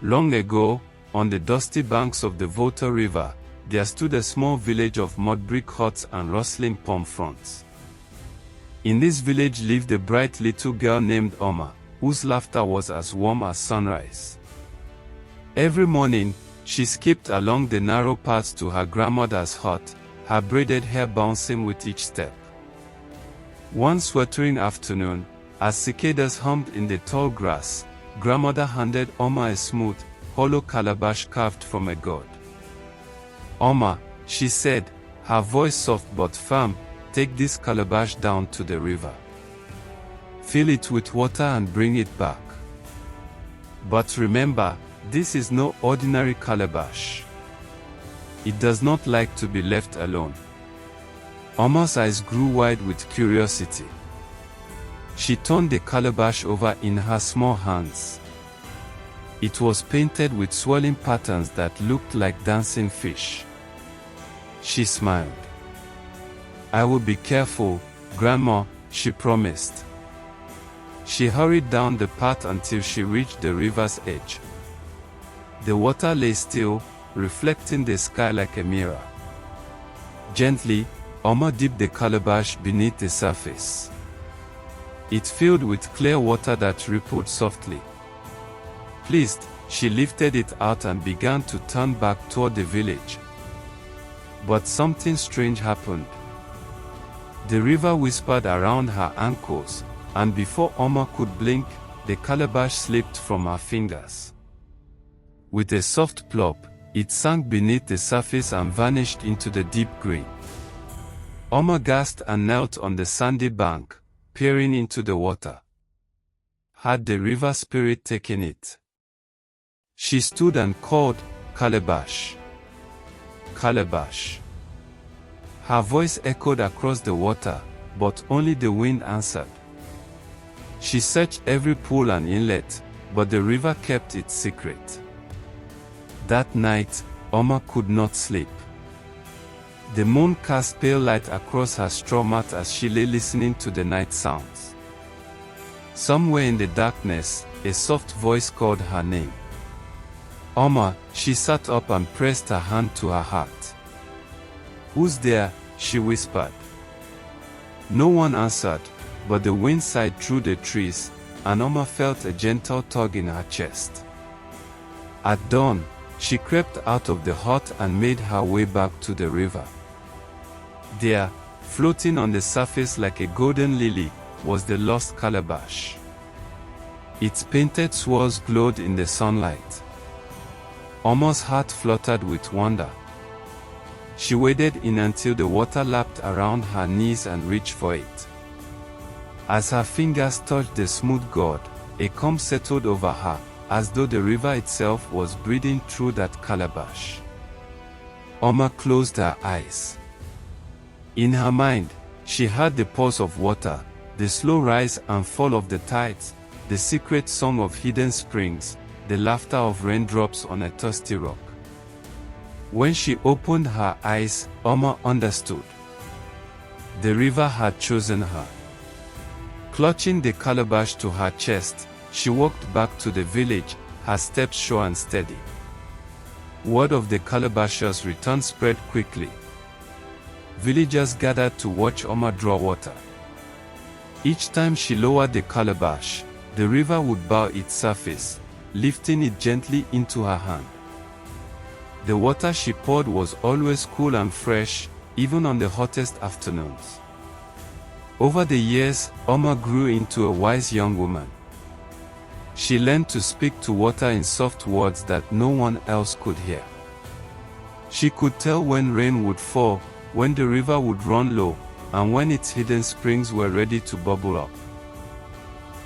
Long ago, on the dusty banks of the Volta River, there stood a small village of mud brick huts and rustling palm fronds. In this village lived a bright little girl named Oma, whose laughter was as warm as sunrise. Every morning, she skipped along the narrow paths to her grandmother's hut, her braided hair bouncing with each step. One sweltering afternoon, as cicadas hummed in the tall grass, grandmother handed Oma a smooth, hollow calabash carved from a god. "Oma," she said, her voice soft but firm, "take this calabash down to the river. Fill it with water and bring it back. But remember, this is no ordinary calabash. It does not like to be left alone." Oma's eyes grew wide with curiosity. She turned the calabash over in her small hands. It was painted with swirling patterns that looked like dancing fish. She smiled. "I will be careful, Grandma," she promised. She hurried down the path until she reached the river's edge. The water lay still, reflecting the sky like a mirror. Gently, Oma dipped the calabash beneath the surface. It filled with clear water that rippled softly. Pleased, she lifted it out and began to turn back toward the village. But something strange happened. The river whispered around her ankles, and before Oma could blink, the calabash slipped from her fingers. With a soft plop, it sank beneath the surface and vanished into the deep green. Oma gasped and knelt on the sandy bank, peering into the water. Had the river spirit taken it? She stood and called, "Calabash! Calabash!" Her voice echoed across the water, but only the wind answered. She searched every pool and inlet, but the river kept its secret. That night, Oma could not sleep. The moon cast pale light across her straw mat as she lay listening to the night sounds. Somewhere in the darkness, a soft voice called her name. "Oma," she sat up and pressed her hand to her heart. "Who's there?" she whispered. No one answered, but the wind sighed through the trees, and Oma felt a gentle tug in her chest. At dawn, she crept out of the hut and made her way back to the river. There, floating on the surface like a golden lily, was the lost calabash. Its painted swirls glowed in the sunlight. Oma's heart fluttered with wonder. She waded in until the water lapped around her knees and reached for it. As her fingers touched the smooth gourd, a calm settled over her, as though the river itself was breathing through that calabash. Oma closed her eyes. In her mind, she heard the pulse of water, the slow rise and fall of the tides, the secret song of hidden springs, the laughter of raindrops on a thirsty rock. When she opened her eyes, Oma understood. The river had chosen her. Clutching the calabash to her chest, she walked back to the village, her steps sure and steady. Word of the calabash's return spread quickly. Villagers gathered to watch Oma draw water. Each time she lowered the calabash, the river would bow its surface, lifting it gently into her hand. The water she poured was always cool and fresh, even on the hottest afternoons. Over the years, Oma grew into a wise young woman. She learned to speak to water in soft words that no one else could hear. She could tell when rain would fall, when the river would run low, and when its hidden springs were ready to bubble up.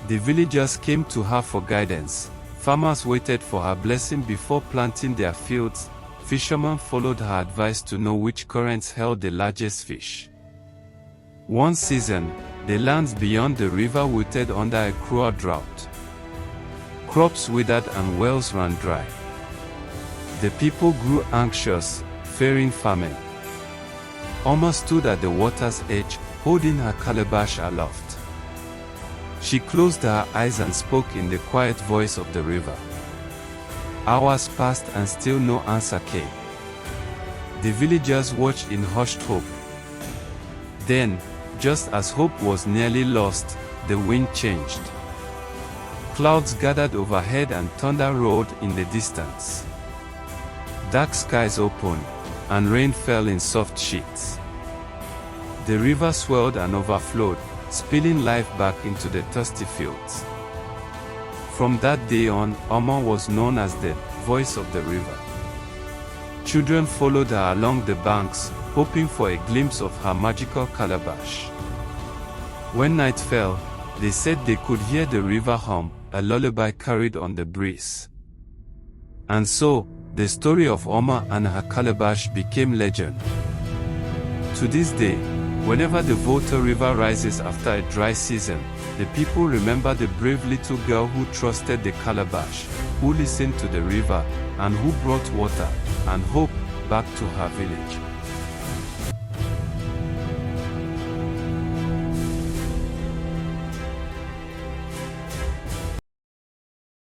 The villagers came to her for guidance, farmers waited for her blessing before planting their fields, fishermen followed her advice to know which currents held the largest fish. One season, the lands beyond the river wilted under a cruel drought. Crops withered and wells ran dry. The people grew anxious, fearing famine. Oma stood at the water's edge, holding her calabash aloft. She closed her eyes and spoke in the quiet voice of the river. Hours passed and still no answer came. The villagers watched in hushed hope. Then, just as hope was nearly lost, the wind changed. Clouds gathered overhead and thunder roared in the distance. Dark skies opened, and rain fell in soft sheets. The river swelled and overflowed, spilling life back into the thirsty fields. From that day on, Oma was known as the voice of the river. Children followed her along the banks, hoping for a glimpse of her magical calabash. When night fell, they said they could hear the river hum, a lullaby carried on the breeze. And so, the story of Oma and her calabash became legend. To this day, whenever the Volta River rises after a dry season, the people remember the brave little girl who trusted the calabash, who listened to the river, and who brought water and hope back to her village.